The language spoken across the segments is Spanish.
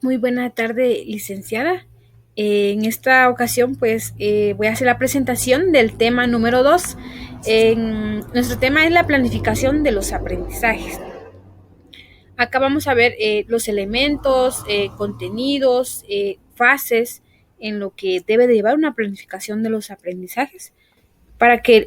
Muy buena tarde, licenciada. En esta ocasión, voy a hacer la presentación del tema número 2. Nuestro tema es la planificación de los aprendizajes. Acá vamos a ver los elementos, contenidos, fases en lo que debe de llevar una planificación de los aprendizajes para que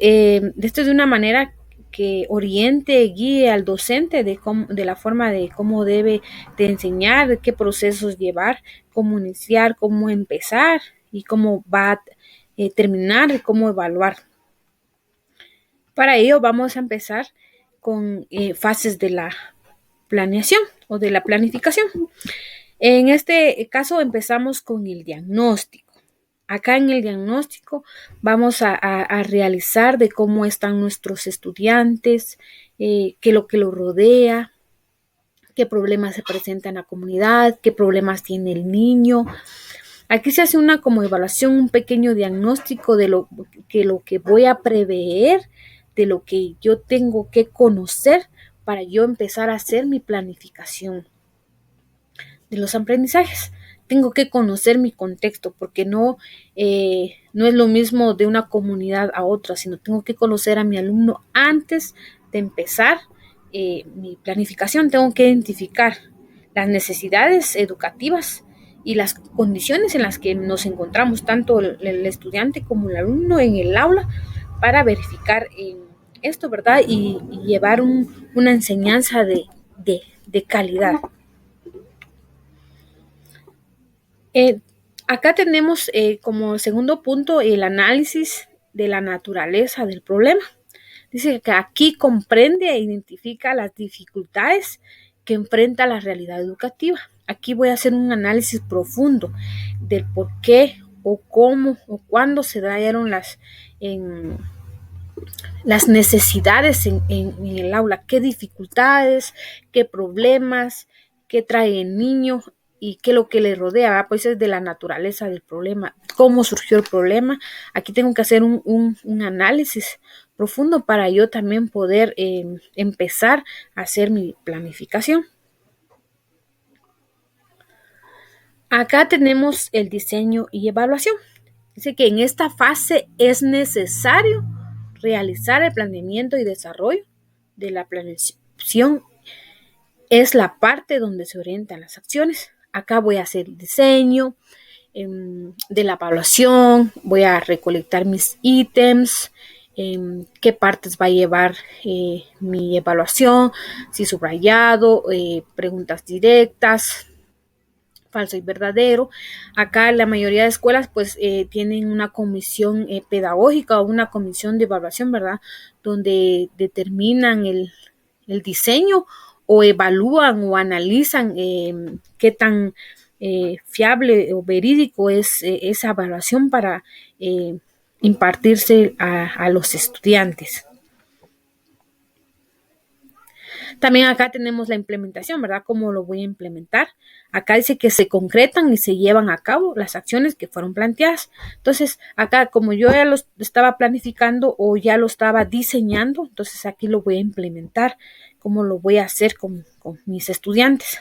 de esto de una manera que oriente, guíe al docente de la forma de cómo debe de enseñar, de qué procesos llevar, cómo iniciar, cómo empezar y cómo va a terminar, cómo evaluar. Para ello vamos a empezar con fases de la planeación o de la planificación. En este caso empezamos con el diagnóstico. Acá en el diagnóstico vamos a realizar de cómo están nuestros estudiantes, qué es lo que los rodea, qué problemas se presentan en la comunidad, qué problemas tiene el niño. Aquí se hace una como evaluación, un pequeño diagnóstico de lo que voy a prever, de lo que yo tengo que conocer para yo empezar a hacer mi planificación de los aprendizajes. Tengo que conocer mi contexto porque no es lo mismo de una comunidad a otra, sino tengo que conocer a mi alumno antes de empezar mi planificación. Tengo que identificar las necesidades educativas y las condiciones en las que nos encontramos, tanto el estudiante como el alumno en el aula, para verificar esto, ¿verdad? Y llevar una enseñanza de calidad. Eh, Acá tenemos como segundo punto el análisis de la naturaleza del problema. Dice que aquí comprende e identifica las dificultades que enfrenta la realidad educativa. Aquí voy a hacer un análisis profundo del por qué o cómo o cuándo se dieron las necesidades en el aula, qué dificultades, qué problemas, qué trae el niño y qué es lo que le rodea, ¿verdad? Pues es de la naturaleza del problema, cómo surgió el problema. Aquí tengo que hacer un análisis profundo para yo también poder empezar a hacer mi planificación. Acá tenemos el diseño y evaluación. Dice que en esta fase es necesario realizar el planeamiento y desarrollo de la planificación. Es la parte donde se orientan las acciones. Acá voy a hacer el diseño de la evaluación, voy a recolectar mis ítems, qué partes va a llevar mi evaluación, si subrayado, preguntas directas, falso y verdadero. Acá la mayoría de escuelas tienen una comisión pedagógica o una comisión de evaluación, ¿verdad? Donde determinan el diseño o evalúan o analizan qué tan fiable o verídico es esa evaluación para impartirse a los estudiantes. También acá tenemos la implementación, ¿verdad? ¿Cómo lo voy a implementar? Acá dice que se concretan y se llevan a cabo las acciones que fueron planteadas. Entonces, acá como yo ya lo estaba planificando o ya lo estaba diseñando, entonces aquí lo voy a implementar. ¿Cómo lo voy a hacer con mis estudiantes?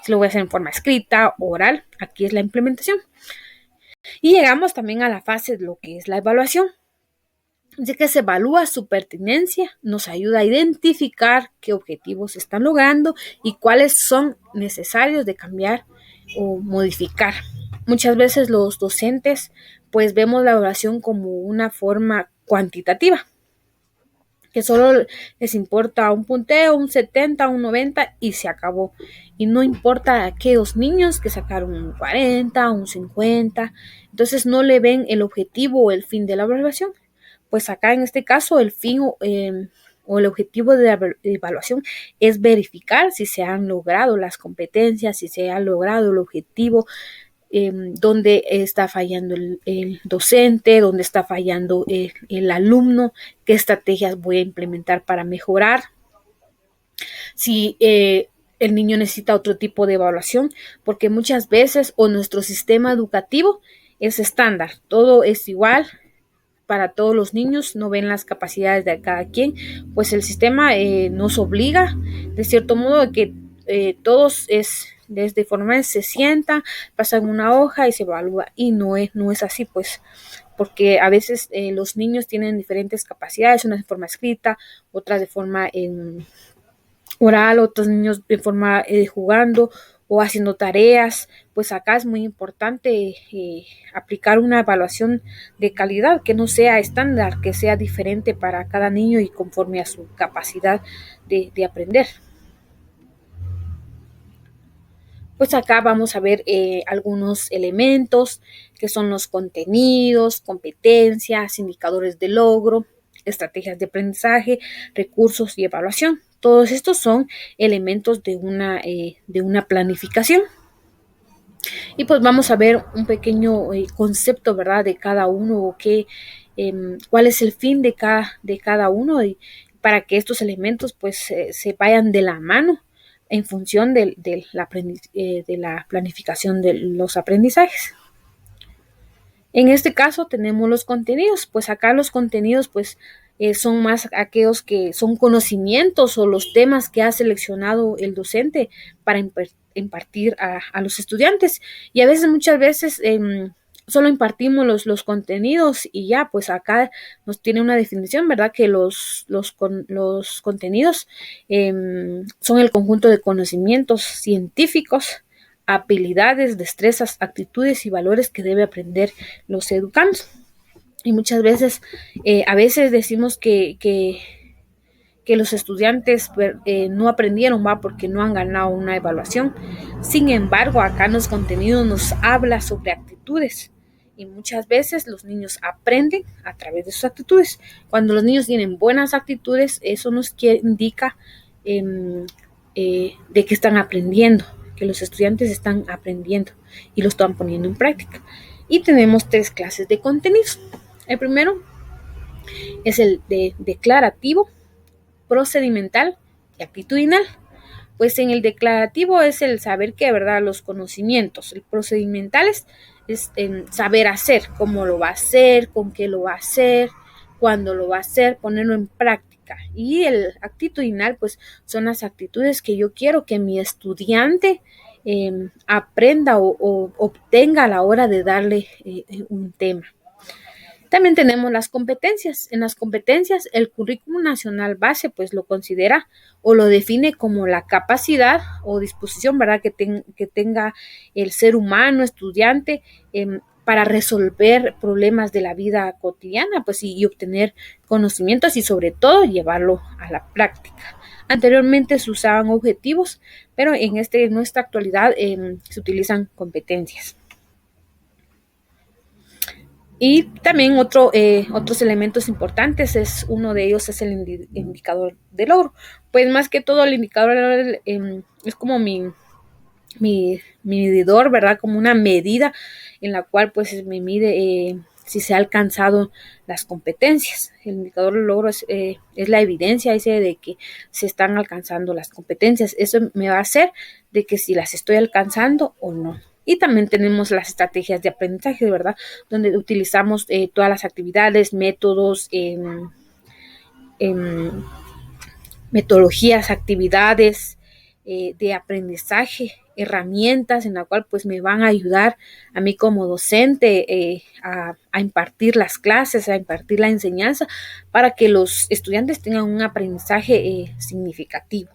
Si lo voy a hacer en forma escrita, oral, aquí es la implementación. Y llegamos también a la fase de lo que es la evaluación. Así que se evalúa su pertinencia, nos ayuda a identificar qué objetivos se están logrando y cuáles son necesarios de cambiar o modificar. Muchas veces los docentes pues vemos la evaluación como una forma cuantitativa, que solo les importa un punteo, un 70, un 90 y se acabó. Y no importa a aquellos niños que sacaron un 40, un 50, entonces no le ven el objetivo o el fin de la evaluación. Pues acá en este caso el fin o el objetivo de la evaluación es verificar si se han logrado las competencias, si se ha logrado el objetivo, dónde está fallando el docente, dónde está fallando el alumno, qué estrategias voy a implementar para mejorar, si el niño necesita otro tipo de evaluación, porque muchas veces o nuestro sistema educativo es estándar, todo es igual para todos los niños, no ven las capacidades de cada quien, pues el sistema nos obliga de cierto modo a que todos desde forma se sienta, pasan una hoja y se evalúa, y no es así, pues, porque a veces los niños tienen diferentes capacidades, unas de forma escrita, otras de forma oral, otros niños de forma jugando o haciendo tareas. Pues acá es muy importante aplicar una evaluación de calidad que no sea estándar, que sea diferente para cada niño y conforme a su capacidad de aprender. Pues acá vamos a ver algunos elementos que son los contenidos, competencias, indicadores de logro, estrategias de aprendizaje, recursos y evaluación. Todos estos son elementos de una planificación. Y pues vamos a ver un pequeño concepto, ¿verdad?, de cada uno, o cuál es el fin de cada uno, y para que estos elementos pues se vayan de la mano en función de la planificación de los aprendizajes. En este caso tenemos los contenidos, pues acá los contenidos pues son más aquellos que son conocimientos o los temas que ha seleccionado el docente para impartir a los estudiantes. Y a veces, muchas veces, solo impartimos los contenidos y ya, pues acá nos tiene una definición, ¿verdad? Que los contenidos son el conjunto de conocimientos científicos, habilidades, destrezas, actitudes y valores que debe aprender los educandos. Y muchas veces, a veces decimos que los estudiantes no aprendieron, va, porque no han ganado una evaluación. Sin embargo, acá en los contenidos nos habla sobre actitudes. Y muchas veces los niños aprenden a través de sus actitudes. Cuando los niños tienen buenas actitudes, eso nos indica de que están aprendiendo, que los estudiantes están aprendiendo y lo están poniendo en práctica. Y tenemos 3 clases de contenidos. El primero es el declarativo, procedimental y actitudinal. Pues en el declarativo es el saber que, ¿verdad?, los conocimientos. El procedimental es saber hacer, cómo lo va a hacer, con qué lo va a hacer, cuándo lo va a hacer, ponerlo en práctica. Y el actitudinal pues son las actitudes que yo quiero que mi estudiante aprenda o obtenga a la hora de darle un tema. También tenemos las competencias. En las competencias, el Currículum Nacional Base pues lo considera o lo define como la capacidad o disposición, ¿verdad?, que tenga el ser humano, estudiante, para resolver problemas de la vida cotidiana, pues y obtener conocimientos y sobre todo llevarlo a la práctica. Anteriormente se usaban objetivos, pero en nuestra actualidad se utilizan competencias. Y también otros elementos importantes, uno de ellos es el indicador de logro. Pues más que todo el indicador de logro es como mi medidor, ¿verdad?, como una medida en la cual pues me mide si se ha alcanzado las competencias. El indicador de logro es la evidencia ese de que se están alcanzando las competencias. Eso me va a hacer de que si las estoy alcanzando o no. Y también tenemos las estrategias de aprendizaje, ¿verdad?, donde utilizamos todas las actividades, métodos, metodologías, actividades de aprendizaje, herramientas en la cual pues me van a ayudar a mí como docente a impartir las clases, a impartir la enseñanza para que los estudiantes tengan un aprendizaje significativo.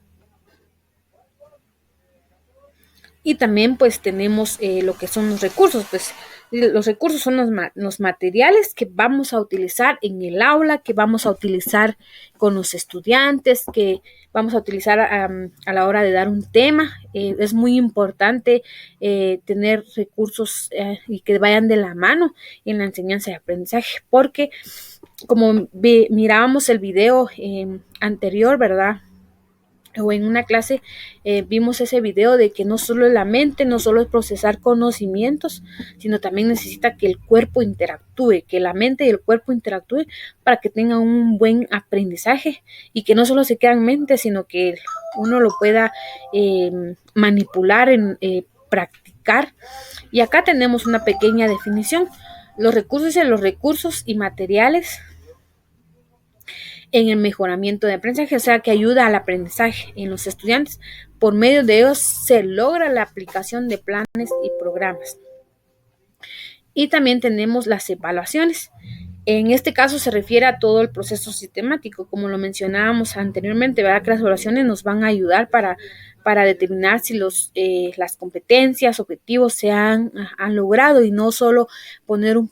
Y también pues tenemos lo que son los recursos. Pues los recursos son los materiales que vamos a utilizar en el aula, que vamos a utilizar con los estudiantes, que vamos a utilizar a la hora de dar un tema. Es muy importante tener recursos y que vayan de la mano en la enseñanza y aprendizaje, porque como mirábamos el video anterior, ¿verdad?, o en una clase vimos ese video de que no solo es la mente, no solo es procesar conocimientos, sino también necesita que el cuerpo interactúe, que la mente y el cuerpo interactúen para que tengan un buen aprendizaje y que no solo se quede en mente, sino que uno lo pueda manipular, practicar. Y acá tenemos una pequeña definición. Los recursos y materiales en el mejoramiento de aprendizaje, o sea, que ayuda al aprendizaje en los estudiantes. Por medio de ellos se logra la aplicación de planes y programas. Y también tenemos las evaluaciones. En este caso se refiere a todo el proceso sistemático, como lo mencionábamos anteriormente, ¿verdad? Que las evaluaciones nos van a ayudar para determinar si las competencias, objetivos han logrado, y no solo poner un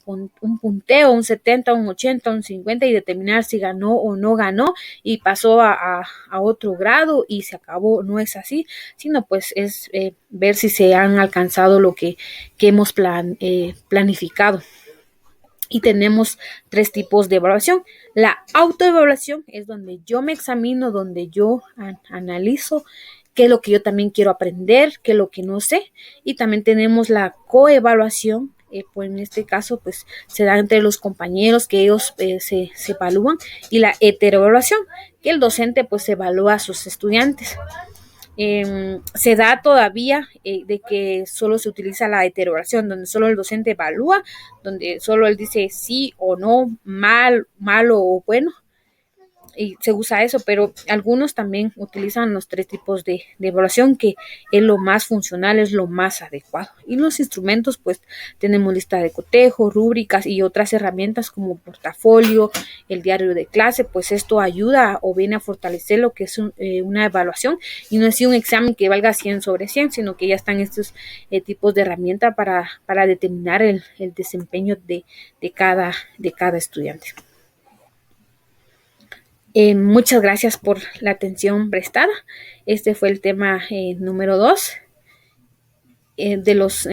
punteo, un 70, un 80, un 50 y determinar si ganó o no ganó y pasó a otro grado y se acabó. No es así, sino pues es ver si se han alcanzado lo que hemos planificado. Y tenemos 3 tipos de evaluación. La autoevaluación es donde yo me examino, donde yo analizo qué es lo que yo también quiero aprender, qué es lo que no sé. Y también tenemos la coevaluación, pues en este caso pues se da entre los compañeros, que ellos se evalúan. Y la heteroevaluación, que el docente pues evalúa a sus estudiantes. Se da todavía de que solo se utiliza la heteroevaluación, donde solo el docente evalúa, donde solo él dice sí o no, malo o bueno, y se usa eso, pero algunos también utilizan los 3 tipos de evaluación, que es lo más funcional, es lo más adecuado. Y los instrumentos, pues tenemos lista de cotejo, rúbricas y otras herramientas como portafolio, el diario de clase. Pues esto ayuda o viene a fortalecer lo que es una evaluación, y no es un examen que valga 100 sobre 100, sino que ya están estos tipos de herramientas para determinar el desempeño de cada estudiante. Muchas gracias por la atención prestada. Este fue el tema número 2 de los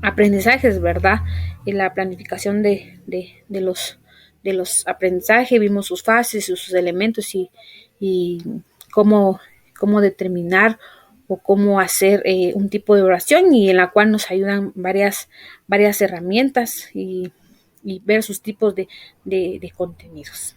aprendizajes, ¿verdad? En la planificación de los aprendizajes. Vimos sus fases, sus elementos y cómo determinar o cómo hacer un tipo de evaluación, y en la cual nos ayudan varias herramientas y ver sus tipos de contenidos.